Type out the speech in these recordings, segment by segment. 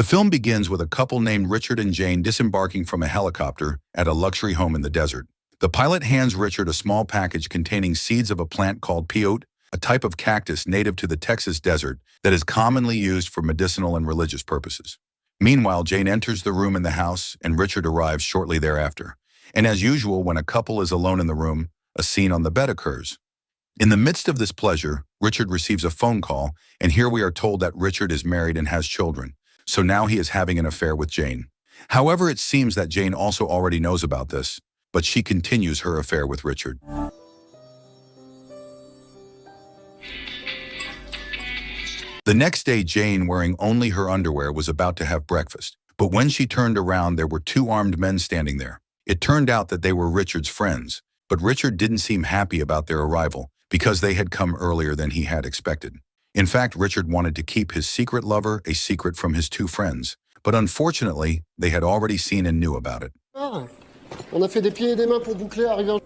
The film begins with a couple named Richard and Jane disembarking from a helicopter at a luxury home in the desert. The pilot hands Richard a small package containing seeds of a plant called peyote, a type of cactus native to the Texas desert that is commonly used for medicinal and religious purposes. Meanwhile, Jane enters the room in the house, and Richard arrives shortly thereafter. And as usual, when a couple is alone in the room, a scene on the bed occurs. In the midst of this pleasure, Richard receives a phone call, and here we are told that Richard is married and has children. So now he is having an affair with Jane. However, it seems that Jane also already knows about this, but she continues her affair with Richard. The next day, Jane, wearing only her underwear, was about to have breakfast. But when she turned around, there were two armed men standing there. It turned out that they were Richard's friends, but Richard didn't seem happy about their arrival because they had come earlier than he had expected. In fact, Richard wanted to keep his secret lover a secret from his two friends, but unfortunately, they had already seen and knew about it. On a fait des pieds et des mains pour boucler, arrivé.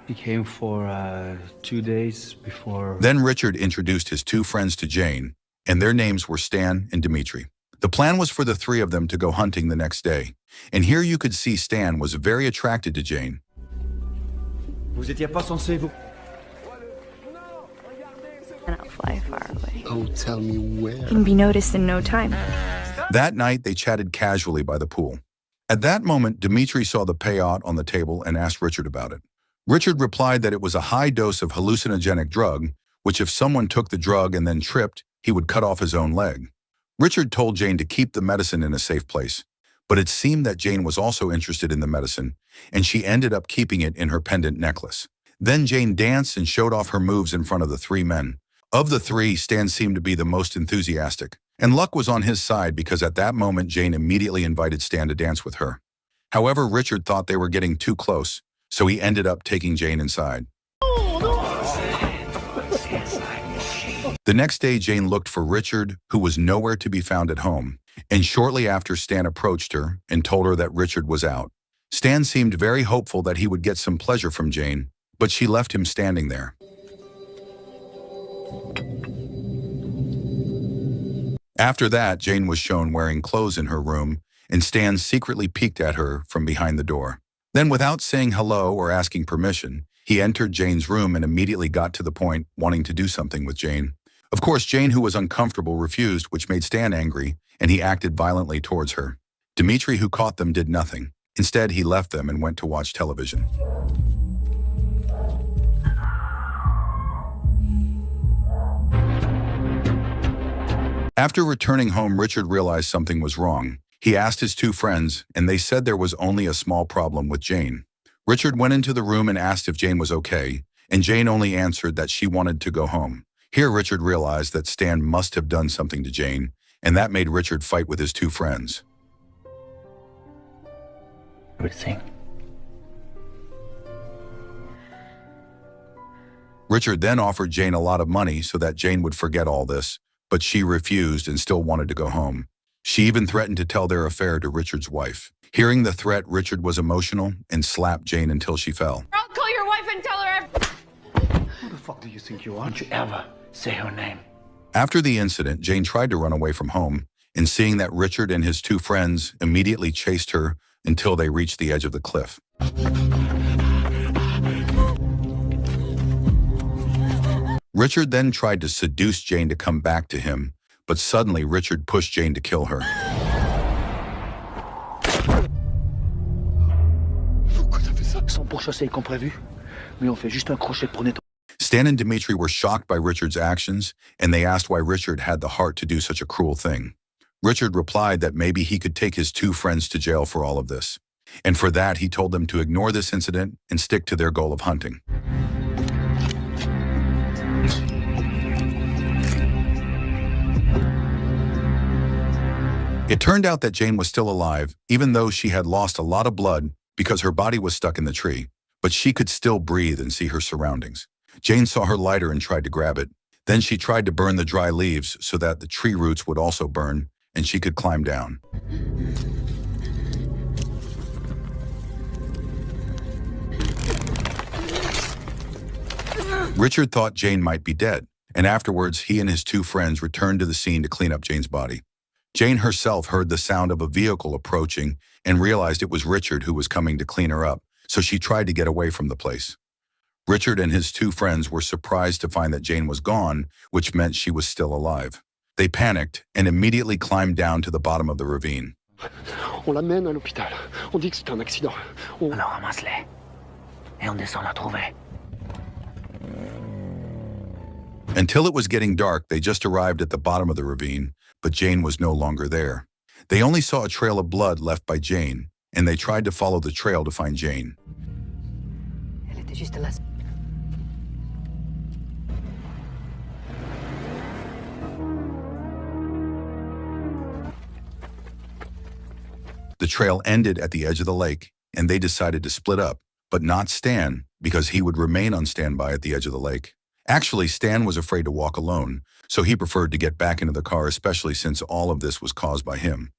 He came for 2 days before. Then Richard introduced his two friends to Jane, and their names were Stan and Dimitri. The plan was for the three of them to go hunting the next day, and here you could see Stan was very attracted to Jane. Vous étiez pas censé vous. Cannot fly far away. Oh, tell me where. Can be noticed in no time. That night, they chatted casually by the pool. At that moment, Dimitri saw the peyote on the table and asked Richard about it. Richard replied that it was a high dose of hallucinogenic drug, which if someone took the drug and then tripped, he would cut off his own leg. Richard told Jane to keep the medicine in a safe place, but it seemed that Jane was also interested in the medicine, and she ended up keeping it in her pendant necklace. Then Jane danced and showed off her moves in front of the three men. Of the three, Stan seemed to be the most enthusiastic, and luck was on his side because at that moment Jane immediately invited Stan to dance with her. However, Richard thought they were getting too close, so he ended up taking Jane inside. The next day, Jane looked for Richard, who was nowhere to be found at home, and shortly after, Stan approached her and told her that Richard was out. Stan seemed very hopeful that he would get some pleasure from Jane, but she left him standing there. After that, Jane was shown wearing clothes in her room, and Stan secretly peeked at her from behind the door. Then, without saying hello or asking permission, he entered Jane's room and immediately got to the point wanting to do something with Jane. Of course, Jane, who was uncomfortable, refused, which made Stan angry, and he acted violently towards her. Dimitri, who caught them, did nothing. Instead, he left them and went to watch television. After returning home, Richard realized something was wrong. He asked his two friends, and they said there was only a small problem with Jane. Richard went into the room and asked if Jane was okay, and Jane only answered that she wanted to go home. Here, Richard realized that Stan must have done something to Jane, and that made Richard fight with his two friends. Everything. Richard then offered Jane a lot of money so that Jane would forget all this, but she refused and still wanted to go home. She even threatened to tell their affair to Richard's wife. Hearing the threat, Richard was emotional and slapped Jane until she fell. I'll call your wife and tell her Who the fuck do you think you are? Don't you ever say her name. After the incident, Jane tried to run away from home, and seeing that Richard and his two friends immediately chased her until they reached the edge of the cliff. Richard then tried to seduce Jane to come back to him, but suddenly Richard pushed Jane to kill her. Stan and Dimitri were shocked by Richard's actions, and they asked why Richard had the heart to do such a cruel thing. Richard replied that maybe he could take his two friends to jail for all of this. And for that, he told them to ignore this incident and stick to their goal of hunting. It turned out that Jane was still alive, even though she had lost a lot of blood because her body was stuck in the tree, but she could still breathe and see her surroundings. Jane saw her lighter and tried to grab it. Then she tried to burn the dry leaves so that the tree roots would also burn and she could climb down. Richard thought Jane might be dead, and afterwards he and his two friends returned to the scene to clean up Jane's body. Jane herself heard the sound of a vehicle approaching and realized it was Richard who was coming to clean her up, so she tried to get away from the place. Richard and his two friends were surprised to find that Jane was gone, which meant she was still alive. They panicked and immediately climbed down to the bottom of the ravine. On l'amène à l'hôpital. On dit que c'est un accident. Alors ramasse-les. Et on descend la trouver. Until it was getting dark, they just arrived at the bottom of the ravine, but Jane was no longer there. They only saw a trail of blood left by Jane, and they tried to follow the trail to find Jane. Elle était juste là. The trail ended at the edge of the lake, and they decided to split up, but not Stan, because he would remain on standby at the edge of the lake. Actually, Stan was afraid to walk alone, so he preferred to get back into the car, especially since all of this was caused by him.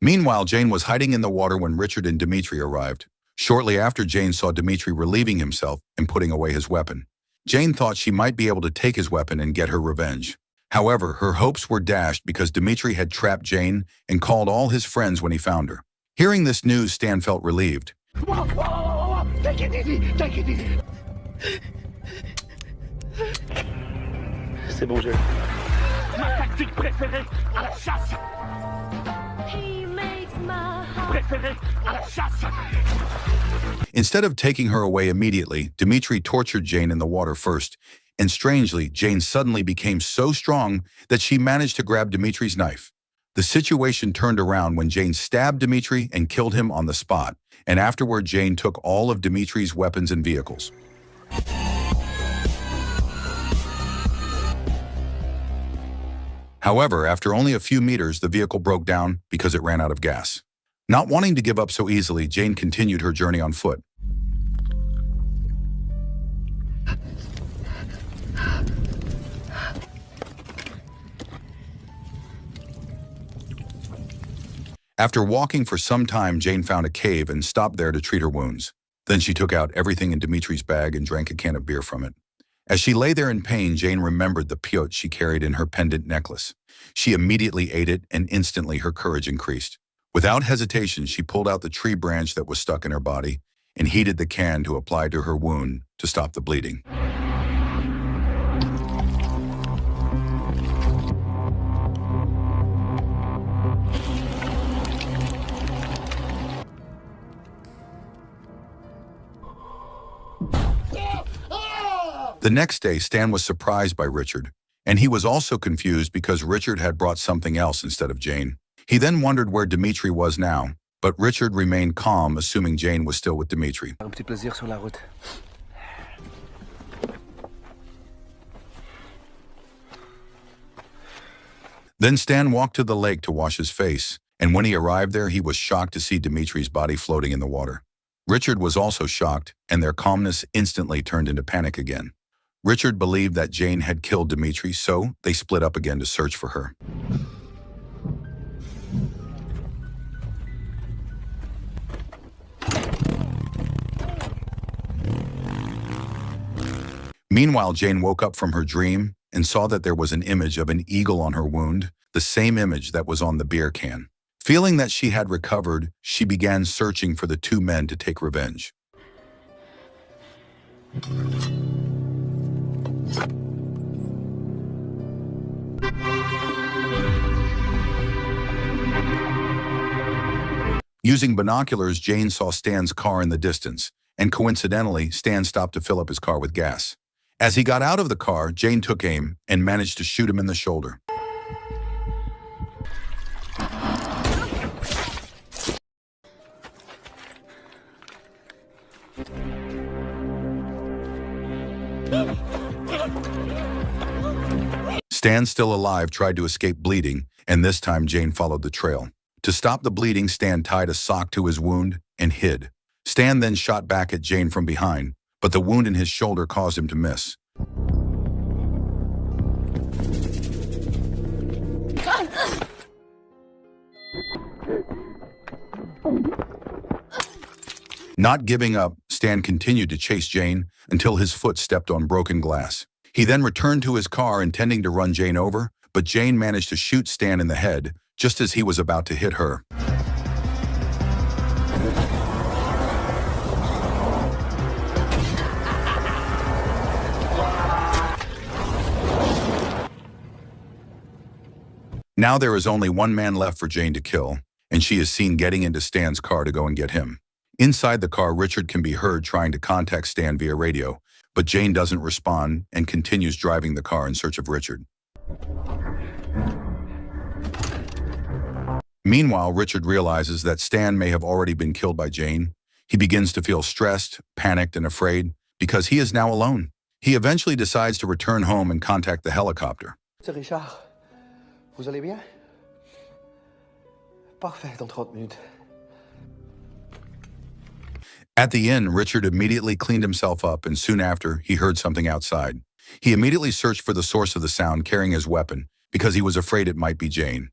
Meanwhile, Jane was hiding in the water when Richard and Dmitri arrived. Shortly after, Jane saw Dmitri relieving himself and putting away his weapon. Jane thought she might be able to take his weapon and get her revenge. However, her hopes were dashed because Dmitri had trapped Jane and called all his friends when he found her. Hearing this news, Stan felt relieved. Whoa, whoa, whoa, whoa. Take it easy, take it easy. C'est bon, j'ai. Ma tactique préférée à la chasse. He makes my heart. Préférée à la chasse. Instead of taking her away immediately, Dmitri tortured Jane in the water first, and strangely, Jane suddenly became so strong that she managed to grab Dmitri's knife. The situation turned around when Jane stabbed Dmitri and killed him on the spot, and afterward Jane took all of Dmitri's weapons and vehicles. However, after only a few meters, the vehicle broke down because it ran out of gas. Not wanting to give up so easily, Jane continued her journey on foot. After walking for some time, Jane found a cave and stopped there to treat her wounds. Then she took out everything in Dmitri's bag and drank a can of beer from it. As she lay there in pain, Jane remembered the pyot she carried in her pendant necklace. She immediately ate it, and instantly her courage increased. Without hesitation, she pulled out the tree branch that was stuck in her body and heated the can to apply to her wound to stop the bleeding. The next day, Stan was surprised by Richard, and he was also confused because Richard had brought something else instead of Jane. He then wondered where Dmitri was now, but Richard remained calm, assuming Jane was still with Dmitri. Un petit plaisir sur la route. Then Stan walked to the lake to wash his face, and when he arrived there, he was shocked to see Dmitri's body floating in the water. Richard was also shocked, and their calmness instantly turned into panic again. Richard believed that Jane had killed Dmitri, so they split up again to search for her. Meanwhile, Jane woke up from her dream and saw that there was an image of an eagle on her wound, the same image that was on the beer can. Feeling that she had recovered, she began searching for the two men to take revenge. Using binoculars, Jane saw Stan's car in the distance, and coincidentally, Stan stopped to fill up his car with gas. As he got out of the car, Jane took aim and managed to shoot him in the shoulder. Stan, still alive, tried to escape bleeding, and this time Jane followed the trail. To stop the bleeding, Stan tied a sock to his wound and hid. Stan then shot back at Jane from behind, but the wound in his shoulder caused him to miss. Not giving up, Stan continued to chase Jane until his foot stepped on broken glass. He then returned to his car intending to run Jane over, but Jane managed to shoot Stan in the head just as he was about to hit her. Now there is only one man left for Jane to kill, and she is seen getting into Stan's car to go and get him. Inside the car, Richard can be heard trying to contact Stan via radio, but Jane doesn't respond and continues driving the car in search of Richard. Meanwhile, Richard realizes that Stan may have already been killed by Jane. He begins to feel stressed, panicked, and afraid because he is now alone. He eventually decides to return home and contact the helicopter. C'est Richard. Vous allez bien? Parfait, dans 30 minutes. At the inn, Richard immediately cleaned himself up, and soon after, he heard something outside. He immediately searched for the source of the sound, carrying his weapon, because he was afraid it might be Jane.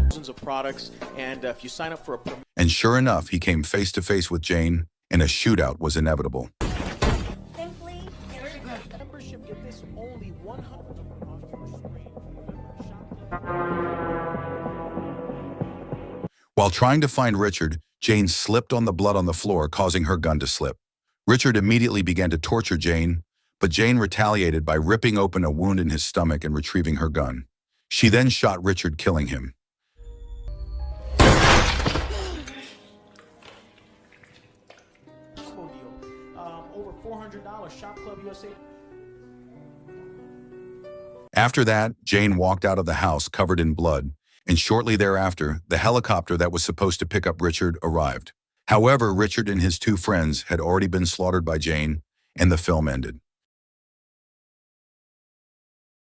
Thousands of products, and if you sign up for a And sure enough, he came face to face with Jane, and a shootout was inevitable. membership with this only 100 off your screen. While trying to find Richard, Jane slipped on the blood on the floor, causing her gun to slip. Richard immediately began to torture Jane, but Jane retaliated by ripping open a wound in his stomach and retrieving her gun. She then shot Richard, killing him. Over $400, Shop Club USA. After that, Jane walked out of the house covered in blood, and shortly thereafter, the helicopter that was supposed to pick up Richard arrived. However, Richard and his two friends had already been slaughtered by Jane, and the film ended.